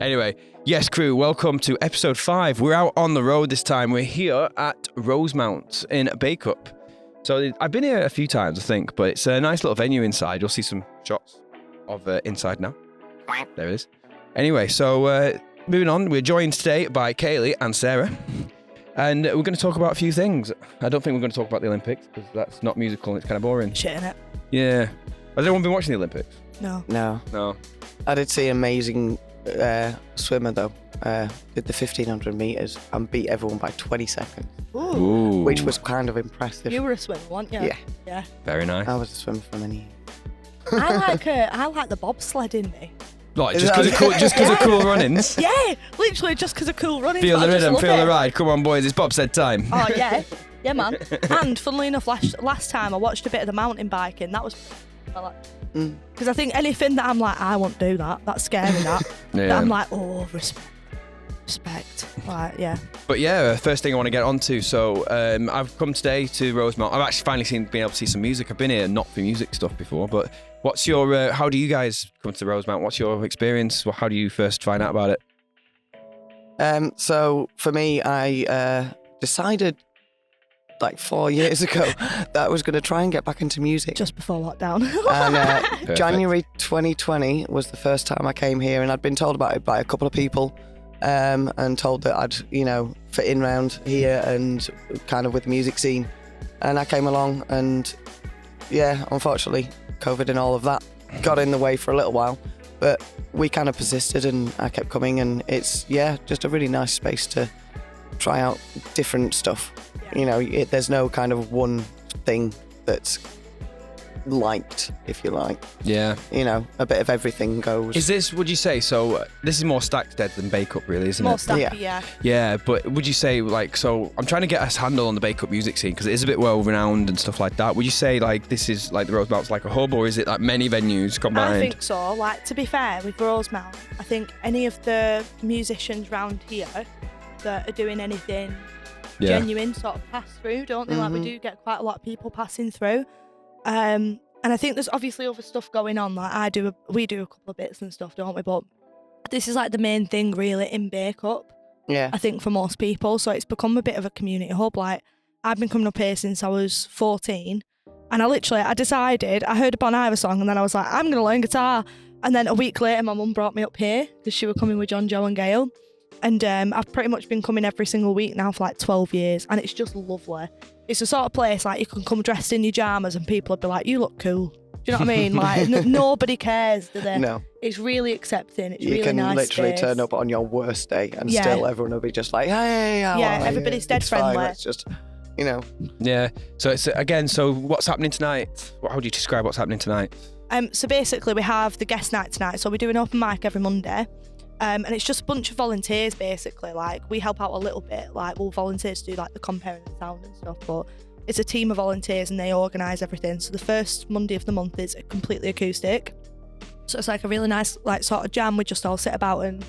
Anyway, yes, crew, welcome to episode 5. We're out on the road this time. We're here at Rosemount in Bacup. So I've been here a few times, I think, but it's a nice little venue inside. You'll see some shots of inside now. There it is. Anyway, so moving on, we're joined today by Kayleigh and Sarah. And we're going to talk about a few things. I don't think we're going to talk about the Olympics because that's not musical and it's kind of boring. Shit, innit? Yeah. Has anyone been watching the Olympics? No. I did see an amazing swimmer though. Did the 1500 metres and beat everyone by 20 seconds. Ooh. Which was kind of impressive. You were a swimmer, weren't you? Yeah. Very nice. I was a swimmer for many years. I like the bobsledding me. Like, just because of cool run-ins? Yeah, literally just because of cool running. Feel the rhythm, feel the ride. Come on, boys, it's bobsled time. Oh, yeah. Yeah, man. And funnily enough, last time I watched a bit of the mountain biking. That was... Because I think anything that I'm like, I won't do that. That's scary, that. Yeah. That I'm like, oh, respect. Like, yeah. But yeah, first thing I want to get onto. So I've come today to Rosemount. I've actually finally been able to see some music. I've been here not for music stuff before, but what's your, how do you guys come to Rosemount? What's your experience? How do you first find out about it? So for me, I decided like 4 years ago that I was going to try and get back into music. Just before lockdown. And January 2020 was the first time I came here, and I'd been told about it by a couple of people, and told that I'd, fit in round here and kind of with the music scene. And I came along and, yeah, unfortunately, COVID and all of that got in the way for a little while. But we kind of persisted and I kept coming, and it's, just a really nice space to try out different stuff. There's no kind of one thing that's liked, if you like. Yeah. A bit of everything goes. Is this, would you say, so this is more Stacked Dead than Bacup really, isn't More it? stacky, yeah. Yeah, but would you say, so I'm trying to get a handle on the Bacup music scene because it is a bit well-renowned and stuff like that. Would you say, this is, the Rosemount's like a hub, or is it, many venues combined? I think so. To be fair, with Rosemount, I think any of the musicians round here that are doing anything genuine sort of pass through, don't they? We do get quite a lot of people passing through. And I think there's obviously other stuff going on. We do a couple of bits and stuff, don't we? But this is the main thing really in Bacup. Yeah. I think for most people. So it's become a bit of a community hub. I've been coming up here since I was 14. And I decided, I heard a Bon Iver song and then I was like, I'm going to learn guitar. And then a week later, my mum brought me up here because she was coming with John, Joe and Gail. And I've pretty much been coming every single week now for 12 years. And it's just lovely. It's the sort of place you can come dressed in your pyjamas and people will be like, you look cool. Do you know what I mean? Nobody cares, do they? No. It's really accepting. It's you really can nice literally space. turn up on your worst day and still everyone will be just like, hey, how are you? Everybody's dead It's friendly. fine. It's just, Yeah. So it's so what's happening tonight? How would you describe what's happening tonight? So basically we have the guest night tonight. So we do an open mic every Monday. And it's just a bunch of volunteers basically. We help out a little bit. We'll volunteer to do the comparing and sound and stuff. But it's a team of volunteers and they organise everything. So the first Monday of the month is completely acoustic. So it's a really nice sort of jam. We just all sit about and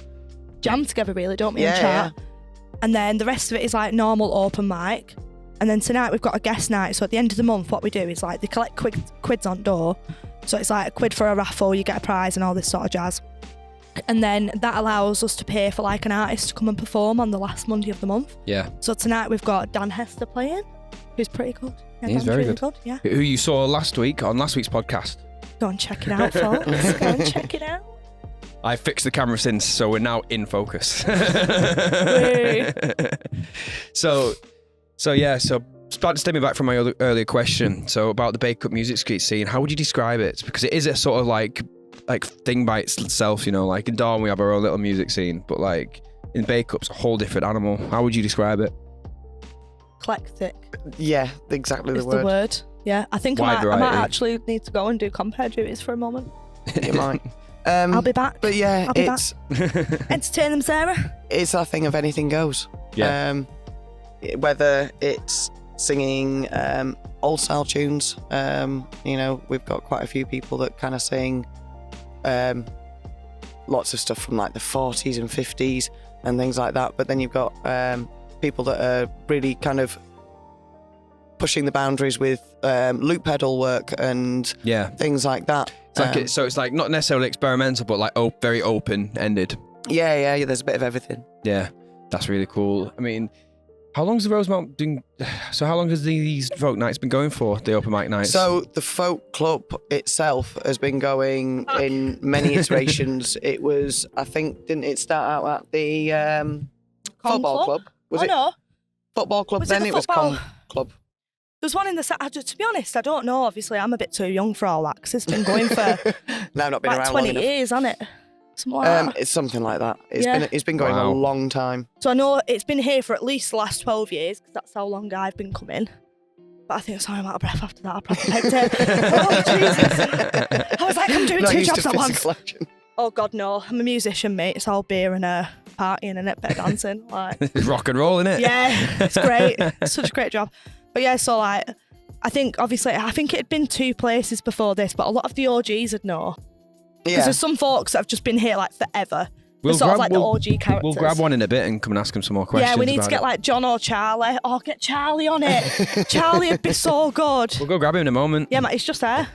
jam together really, don't we? And chat. Yeah. And then the rest of it is normal open mic. And then tonight we've got a guest night. So at the end of the month, what we do is they collect quids on door. So it's a quid for a raffle, you get a prize and all this sort of jazz. And then that allows us to pay for an artist to come and perform on the last Monday of the month. Yeah. So tonight we've got Dan Hester playing, who's pretty good. Yeah, he's very good. Yeah. Who you saw last week on last week's podcast. Go and check it out, folks. Go and check it out. I fixed the camera since, so we're now in focus. So start to stem me back from my earlier question. So about the Bacup music street scene, how would you describe it? Because it is a sort of thing by itself, in Dawn we have our own little music scene, but in Bacup it's a whole different animal. How would you describe it? Eclectic. Yeah, exactly the word. The word. Yeah, I think I might actually need to go and do compare duties for a moment. You might. I'll be back. But yeah, it's entertain them, Sarah. It's our thing of anything goes. Yeah. Whether it's singing old style tunes, we've got quite a few people that kind of sing lots of stuff from the 40s and 50s and things like that. But then you've got people that are really kind of pushing the boundaries with loop pedal work and things like that. It's it's not necessarily experimental, but very open-ended. Yeah, there's a bit of everything. Yeah, that's really cool. I mean, how long's the Rosemount been? So how long has these folk nights been going for? The open mic nights. So the folk club itself has been going in many iterations. It was, I think, didn't it start out at the football club? Was it no. football club? Was Then it the it was football? club. There's one in the to be honest, I don't know. Obviously, I'm a bit too young for all that because it's been going for No, not been like around 20 long enough. years, hasn't it? Something like that. It's something like that. Yeah. It's been going Wow. a long time. So I know it's been here for at least the last 12 years because that's how long I've been coming. But I think, sorry, I'm out of breath after that. I probably pegged it. Oh, Jesus. I was like, I'm doing Not 2 used to jobs at once. physical action. Oh, God, no. I'm a musician, mate. It's all beer and partying and a bit of dancing. Like, It's rock and roll, innit? yeah, it's great. It's such a great job. But yeah, so like, I think obviously, I think it had been 2 places before this, but a lot of the OGs would know. Because Yeah. there's some folks that have just been here like forever. We'll They're sort of grab- like we'll- the OG characters. We'll grab one in a bit and come and ask him some more questions. Yeah, we need to about get it. like John or Charlie. Oh, get Charlie on it. Charlie would be so good. We'll go grab him in a moment. Yeah, mate, he's just there.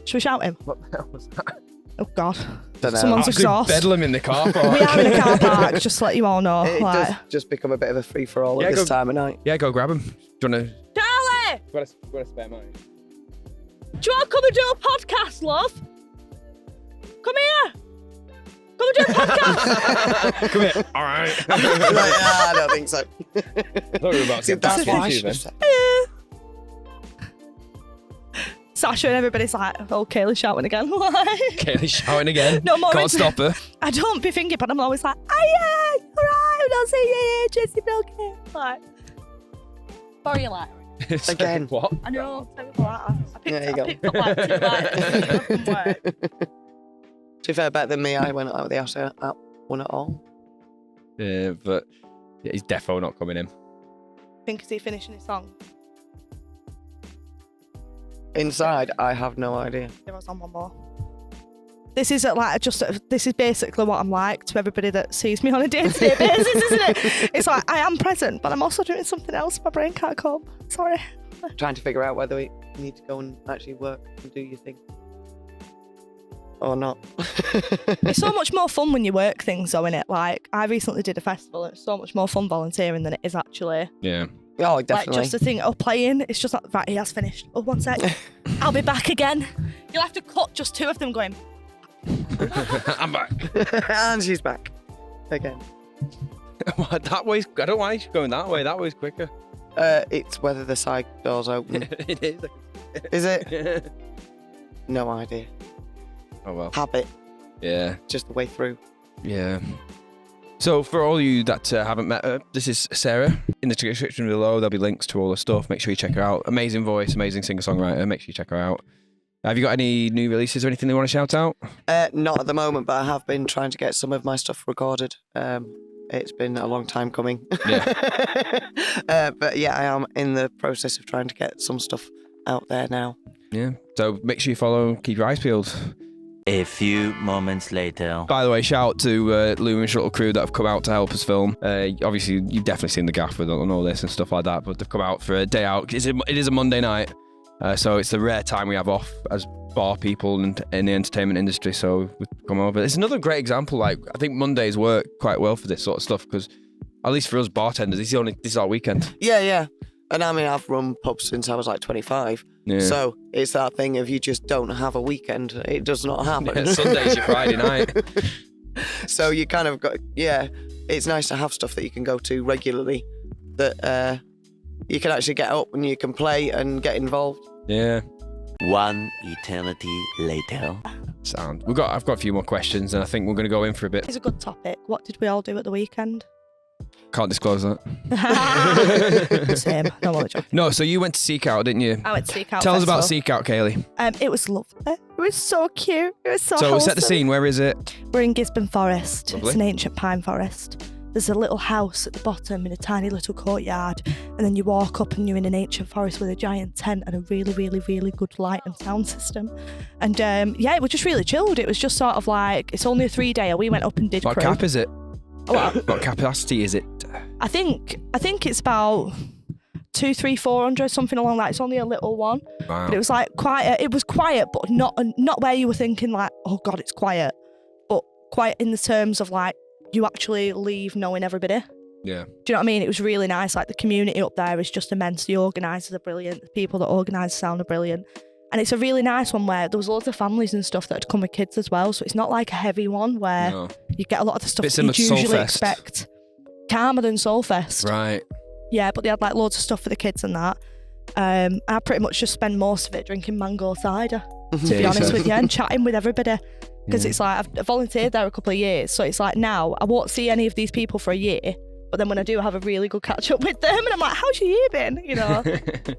Should we shout him? What the hell was that? Oh, God. Don't know. Someone's Absolute exhaust. bedlam in the car park. We are in a car park, just to let you all know. It like, does just become a bit of a free-for-all Yeah, at this go- time of night. Yeah, go grab him. Do you want to? Charlie! Got a spare mine. Do you want to come and do a podcast, love? Come here. Come and do a podcast. Come here. All right. Like, I don't think so. I thought we were about to See, get back that's what I into should then. have said. Sasha and everybody's like, oh, Kayleigh shouting again. Kayleigh shouting again. No more Can't into- stop her. I don't be thinking, but I'm always like, oh, yeah, all right, I'm not seeing you, Jesse Milky. Like, sorry, you like. Again. What? I know, terrible like that. There you go. I picked up like 2 lights from work. To be fair, better than me, I went out of the house at one at all. Yeah, but yeah, he's defo not coming in. Think is he finishing his song? Inside, I have no idea. There was on one more. This is this is basically what I'm like to everybody that sees me on a day-to-day basis, isn't it? It's like I am present, but I'm also doing something else. My brain can't cope. Sorry. Trying to figure out whether we need to go and actually work and do your thing. Or not. It's so much more fun when you work things, though, innit? Like, I recently did a festival, and it's so much more fun volunteering than it is actually. Yeah. Oh, definitely. Like, just the thing of playing, it's just like, right, he has finished. Oh, 1 sec. I'll be back again. You'll have to cut just 2 of them going, I'm back. And she's back. Again. That way's. I don't know why she's going that way. That way's quicker. It's whether the side door's open. It is. Is it? No idea. Oh well. Habit. Yeah. Just the way through. Yeah. So for all you that haven't met her, this is Sarah. In the description below, there'll be links to all her stuff. Make sure you check her out. Amazing voice, amazing singer-songwriter. Make sure you check her out. Have you got any new releases or anything they want to shout out? Not at the moment, but I have been trying to get some of my stuff recorded. It's been a long time coming. Yeah. But yeah, I am in the process of trying to get some stuff out there now. Yeah. So make sure you follow, keep your eyes peeled. A few moments later. By the way, shout out to Lou and Shuttle crew that have come out to help us film. Obviously, you've definitely seen the gaff with all this and stuff like that, but they've come out for a day out. It is a Monday night, so it's the rare time we have off as bar people and in the entertainment industry, so we've come over. It's another great example. Like, I think Mondays work quite well for this sort of stuff because, at least for us bartenders, this is our weekend. Yeah. And I mean, I've run pubs since I was like 25. Yeah. So it's that thing of you just don't have a weekend. It does not happen. Yeah, Sunday's your Friday night. So you kind of got, it's nice to have stuff that you can go to regularly that you can actually get up and you can play and get involved. Yeah. One eternity later. Sound. I've got a few more questions, and I think we're going to go in for a bit. it's a good topic. What did we all do at the weekend? Can't disclose that. Same. No more joking. No, so you went to Seek Out, didn't you? I went to Seek Out Tell us about Festival. Seek Out, Kayleigh. It was lovely. It was so cute. It was so So wholesome. set the scene. Where is it? We're in Gisborne Forest. Lovely. It's an ancient pine forest. There's a little house at the bottom in a tiny little courtyard, and then you walk up and you're in an ancient forest with a giant tent and a really, really, really good light and sound system. And it was just really chilled. It was just sort of like, it's only a 3-dayer. We went up and did What crew. cap is it? What? What capacity is it? I think it's about 200-400, something along that. It's only a little one, Wow. but it was like quiet. It was quiet, but not where you were thinking like, oh God, it's quiet, but quiet in the terms of like you actually leave knowing everybody. Yeah. Do you know what I mean? It was really nice. Like the community up there is just immense. The organisers are brilliant. The people that organise the sound are brilliant. And it's a really nice one where there was loads of families and stuff that had come with kids as well. So it's not like a heavy one where you get a lot of the stuff Bit that you similar to usually Soulfest. expect. Calmer than Soulfest. Right. Yeah, but they had like loads of stuff for the kids and that. I pretty much just spend most of it drinking mango cider, to be honest with you, and chatting with everybody. Because it's like, I've volunteered there a couple of years. So it's like now, I won't see any of these people for a year. But then when I do, I have a really good catch up with them. And I'm like, how's your year been? You know?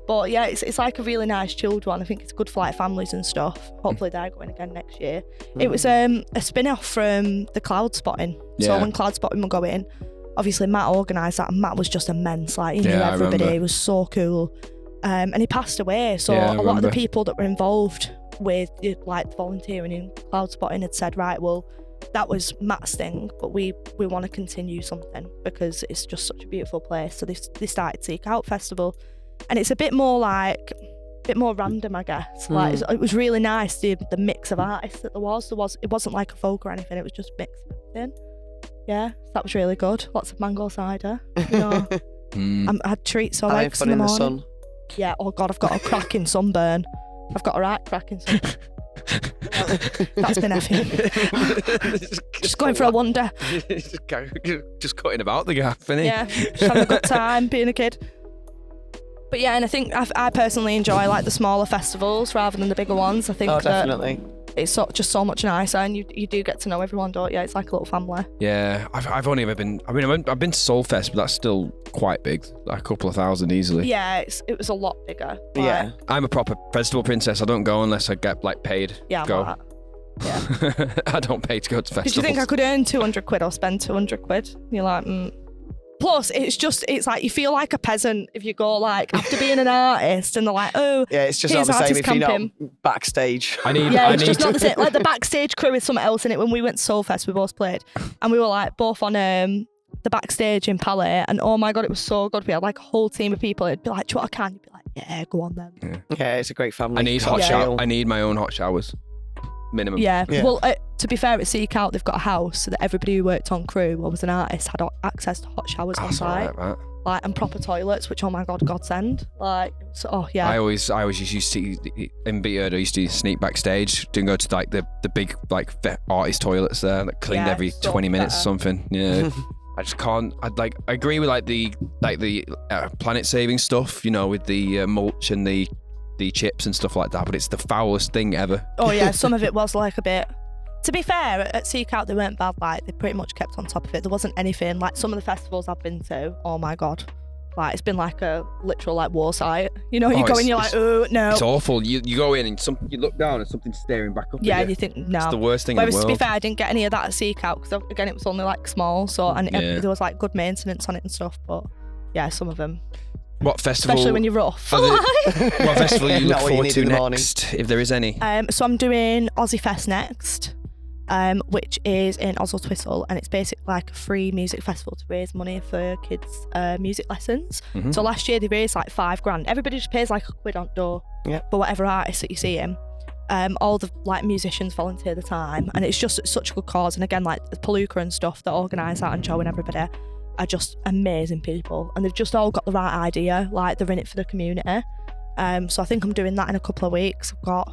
But yeah, it's like a really nice chilled one. I think it's good for like families and stuff. Hopefully they're going again next year. It was a spin-off from the cloud spotting. So when cloud spotting were going, obviously Matt organised that, and Matt was just immense. Like he knew everybody. He was so cool. And he passed away. So a lot of the people that were involved with like volunteering in cloud spotting had said, right, well, that was Matt's thing, but we want to continue something because it's just such a beautiful place. So they started seekoutfestival, and it's a bit more random, I guess. Like it was really nice, the mix of artists that there was. It wasn't like a folk or anything. It was just a mix of everything. Yeah, so that was really good. Lots of mango cider. You know, I had treats all legs in the morning. Sun. Yeah. Oh God, I've got a cracking sunburn. I've got a right cracking sunburn. That's been effing. Just going for a wander. Just cutting about the gaff, innit? Yeah, just having a good time being a kid. But yeah, and I think I personally enjoy like the smaller festivals rather than the bigger ones. I think definitely. It's just so much nicer, and you do get to know everyone, don't you? It's like a little family. Yeah, I've only ever been. I mean, I've been to Soulfest, but that's still quite big, like a couple of thousand easily. Yeah, it was a lot bigger. Like, Yeah. I'm a proper festival princess. I don't go unless I get like paid. Yeah, go. I'm like that. Yeah. I don't pay to go to festivals. Did you think I could earn 200 quid or spend 200 quid? You're like, Plus, it's like you feel like a peasant if you go like after being an artist, and they're like, oh, Yeah, it's just not the same if you're not backstage. It's just not the same. Like the backstage crew is something else in it. When we went to Soulfest, we both played, and we were like both on the backstage in Palais, and oh my God, it was so good. We had like a whole team of people. It'd be like, do you want a can? You'd be like, yeah, go on then. Yeah, it's a great family. I need I need my own hot showers, minimum. Yeah. Well, to be fair, at Seek Out, they've got a house so that everybody who worked on crew or was an artist had access to hot showers on site, like, and proper toilets. Which, oh my God, godsend. Like, so, oh yeah. I always used to see in Beard. I used to sneak backstage, didn't go to like the big like artist toilets there that cleaned every 20 minutes or something. Yeah. I just can't. I agree with like the planet saving stuff, you know, with the mulch and the chips and stuff like that, but it's the foulest thing ever. Oh yeah, some of it was like a bit. To be fair, at Seek Out they weren't bad. Like they pretty much kept on top of it. There wasn't anything like some of the festivals I've been to. Oh my God, like it's been like a literal like war site. You know, you go in, you're like, oh no, it's awful. You go in and you look down and something's staring back up. Yeah, and you think no, it's the worst thing Whereas, in the world. to be fair, I didn't get any of that at Seek Out because again it was only like small. So and there was like good maintenance on it and stuff. But yeah, some of them. What festival? Especially when you're rough. What festival you look forward to next, morning. if there is any? So I'm doing OzzyFest next, which is in OzzyFest, and it's basically like a free music festival to raise money for kids' music lessons. Mm-hmm. So last year they raised like $5,000. Everybody just pays like £1 on door for whatever artist that you see in. All the like musicians volunteer the time, and it's just such a good cause. And again, like the Palooka and stuff that organise that and Joe and everybody are just amazing people, and they've just all got the right idea. Like they're in it for the community. So I think I'm doing that in a couple of weeks. I've got.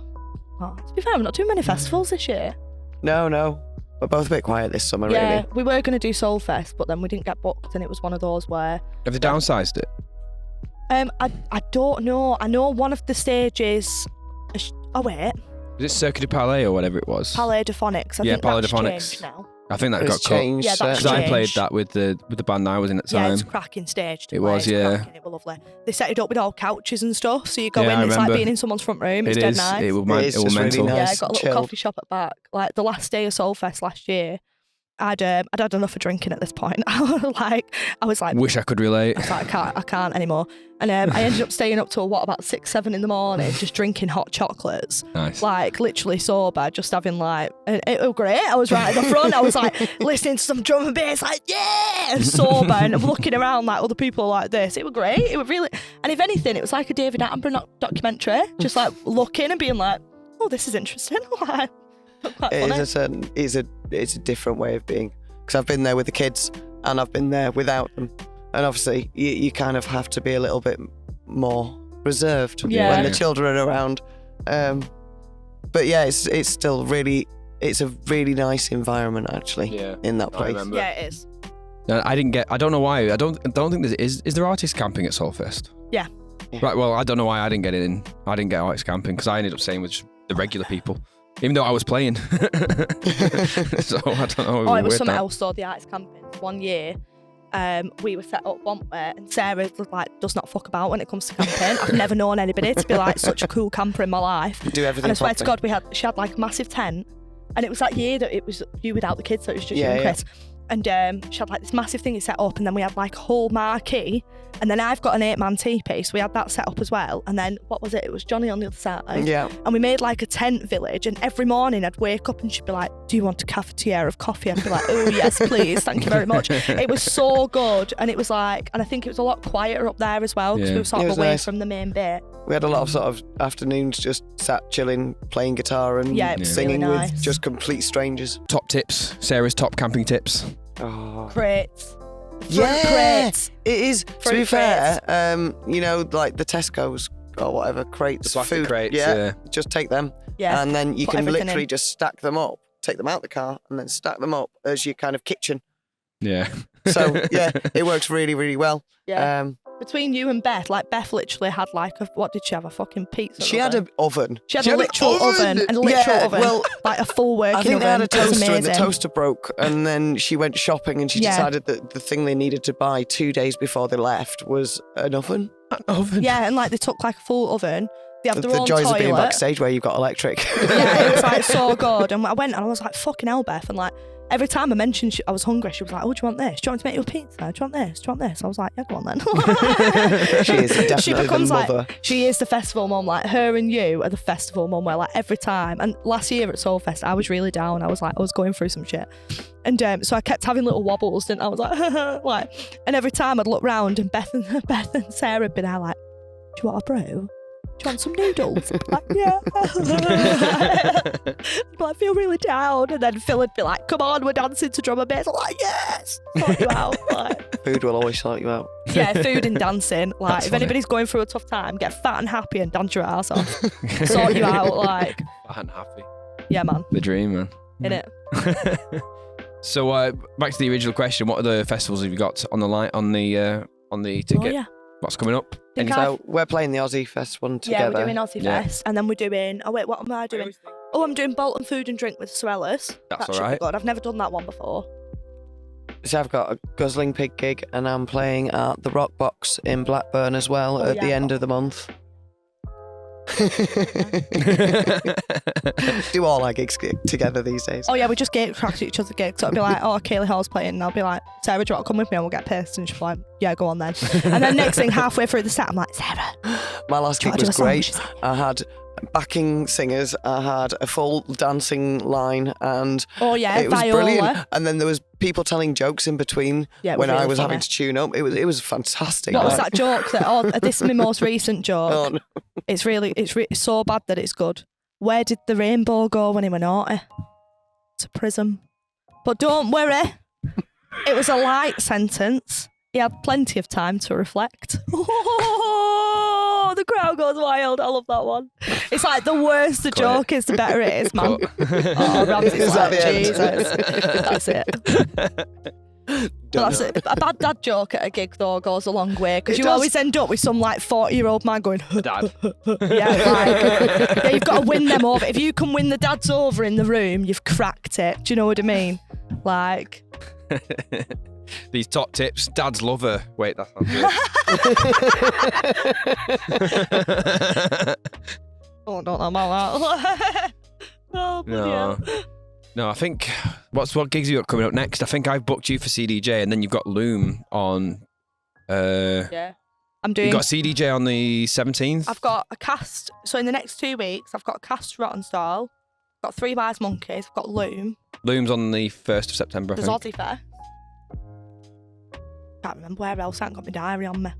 To be fair, I'm not doing many festivals this year. No. We're both a bit quiet this summer, Yeah, really. we were going to do Soulfest, but then we didn't get booked, and it was one of those where. Have they downsized it? I don't know. I know one of the stages. Oh wait. Is it Cirque du Palais or whatever it was? Palais de Phonics. I think Palais that's de Phonics. changed now. I think that It's got cut. changed. Yeah, that's Because I changed. played that with the band I was in at the Yeah, time. it's a cracking stage. It was, yeah. Cracking. It was lovely. They set it up with all couches and stuff, so you go Yeah, in, I it's like remember. being in someone's front room. It's It dead is. nice. It will It's just really mental. nice. Yeah, I got a little chilled. coffee shop at back. Like the last day of Soulfest last year, I'd had enough of drinking at this point. I was like, Wish I could relate. I was like, I can't anymore. And I ended up staying up till about 6, 7 in the morning, just drinking hot chocolates. Nice. Like literally sober, just having like, and it was great. I was right at the front. I was like listening to some drum and bass, like yeah, sober, and looking around like other people like this. It was great. It was really, and if anything, it was like a David Attenborough documentary, just like looking and being like, oh, this is interesting. Like, quite funny. It's a different way of being. because I've been there with the kids and I've been there without them. And obviously, you kind of have to be a little bit more reserved when the children are around. But yeah, it's still really, it's a really nice environment actually in that place. Yeah, it is. I don't know why. I don't think is there artist camping at Soulfest? Yeah. Right. Well, I don't know why I didn't get in. I didn't get artist camping because I ended up staying with just the regular people, even though I was playing. So I don't know. It was something else though. The artist camping. One year, we were set up one way, and Sarah does not fuck about when it comes to camping. I've never known anybody to be like such a cool camper in my life. Do everything. And I swear to God, she had like a massive tent, and it was that year that it was you without the kids, so it was just you and Chris. And she had like this massive thing set up, and then we had like a whole marquee, and then I've got an 8-man teepee, so we had that set up as well. And then what was it? It was Johnny on the other side. Yeah. And we made like a tent village, and every morning I'd wake up and she'd be like, "Do you want a cafetiere of coffee?" I'd be like, "Oh yes, please, thank you very much." It was so good, and it was like, and I think it was a lot quieter up there as well because we were sort of away from the main bit. We had a lot of sort of afternoons just sat chilling, playing guitar and singing really nice. with just complete strangers. Top tips. Sarah's top camping tips. Oh. Crates. Crates. It is. To be fair, crates. you know, like the Tesco's or whatever crates, The plastic food. crates, just take them. Yeah. And then you Put can everything literally in. just stack them up, take them out the car, and then stack them up as your kind of kitchen. Yeah. So yeah, it works really, really well. Yeah. Between you and Beth, like Beth literally had like what did she have? A fucking pizza. She had an oven. She had a literal oven and a literal oven. Well, like a full working oven. I think they had a It was toaster and the amazing. toaster broke, and then she went shopping and she decided that the thing they needed to buy 2 days before they left was an oven. An oven? Yeah, and like they took like a full oven. They have their The own joys toilet. of being backstage where you've got electric. Yeah, it was like so good. And I went and I was like, fucking hell, Beth. And like every time I mentioned I was hungry, she was like, "Oh, do you want this? Do you want me to make you a pizza? Do you want this? Do you want this?" I was like, "Yeah, go on then." She is definitely She becomes the mother. like, she is the festival mum. Like her and you are the festival mum where like every time. And last year at Soulfest, I was really down. I was going through some shit. And so I kept having little wobbles, didn't I? I was like, and every time I'd look round and Beth and Sarah had been there like, "Do you want a brew? Do you want some noodles?" Like, yeah. I feel really down. And then Phil would be like, "Come on, we're dancing to drum and bass." I'm like, "Yes, sort you out." Like, Food will always sort you out. yeah, food and dancing. Like, That's if funny. anybody's going through a tough time, get fat and happy and dance your ass off. Sort you out. Like, I'm happy. yeah, man. The dream, man. Innit? So back to the original question: what other festivals have you got on the line on the ticket? Oh, yeah. What's coming up? Think So we're playing the OzzyFest one together. Yeah, we're doing OzzyFest, and then we're doing. Oh wait, what am I doing? Oh, I'm doing Bolton Food and Drink with Swellers. That's that should alright. be good. I've never done that one before. So I've got a Guzzling Pig gig, and I'm playing at the Rock Box in Blackburn as well at the end of the month. Do all our gigs together these days. Oh yeah, we just gate cracked each other's gigs. So it'll be like, "Oh, Kayleigh Hall's playing," and I'll be like, "Sarah, do you want to come with me and we'll get pissed?" And she'll be like, "Yeah, go on then." And then next thing, halfway through the set, I'm like, "Sarah, My last do you gig want to do was a song?" great. She's like, I had backing singers, I had a full dancing line, and "Oh yeah, it was Viola." brilliant. And then there was people telling jokes in between Yeah, it was when I really was funny. having to tune up. It was fantastic. What was Like, that joke? This is my most recent joke. oh, no. It's so bad that it's good. Where did the rainbow go when he went naughty? To prison. But don't worry, it was a light sentence. He had plenty of time to reflect. Oh, the crowd goes wild. I love that one. It's like the worse the joke is, the better it is, man. Oh, Ramsey's Is that like, the end? Jesus. That's it. Well, that's it. A bad dad joke at a gig though goes a long way because It you does. always end up with some like 40-year-old man going, Dad. yeah, you've got to win them over. If you can win the dads over in the room, you've cracked it. Do you know what I mean? Like, These top tips. Dads love her. Wait, that's not good. oh, don't know about that. Oh, bloody hell. No, I think what gigs you got coming up next? I think I've booked you for CDJ, and then you've got Loom on. Yeah, I'm doing. You got CDJ on the 17th. I've got a cast. So in the next 2 weeks, I've got a cast Rotten Stall. I've got 3 Bars Monkeys. I've got Loom. Loom's on the 1st of September. I There's think. OzzyFest. Can't remember where else. I haven't got my diary on me.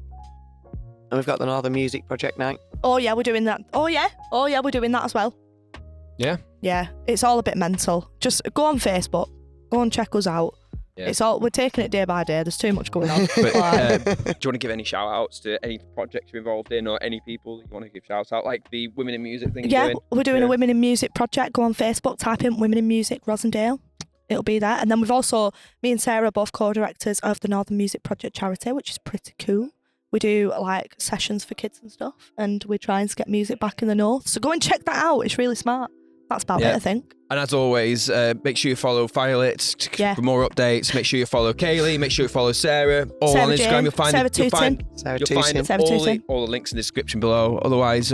And we've got the Northern Music Project night. Oh yeah, we're doing that. Oh yeah, we're doing that as well. Yeah. Yeah, it's all a bit mental. Just go on Facebook, go and check us out. Yeah. It's all, we're taking it day by day. There's too much going on. But, do you want to give any shout outs to any projects you're involved in or any people you want to give shouts out, like the Women in Music thing you're doing? We're doing a Women in Music project. Go on Facebook, type in Women in Music Rosendale. It'll be there. And then we've also, me and Sarah are both co-directors of the Northern Music Project charity, which is pretty cool. We do like sessions for kids and stuff, and we're trying to get music back in the north. So go and check that out. It's really smart. That's about it, I think. And as always, make sure you follow Firelit for more updates. Make sure you follow Kayleigh. Make sure you follow Sarah. All Sarah on Instagram. Jane, You'll find Sarah you'll find Tutin. all the links in the description below. Otherwise,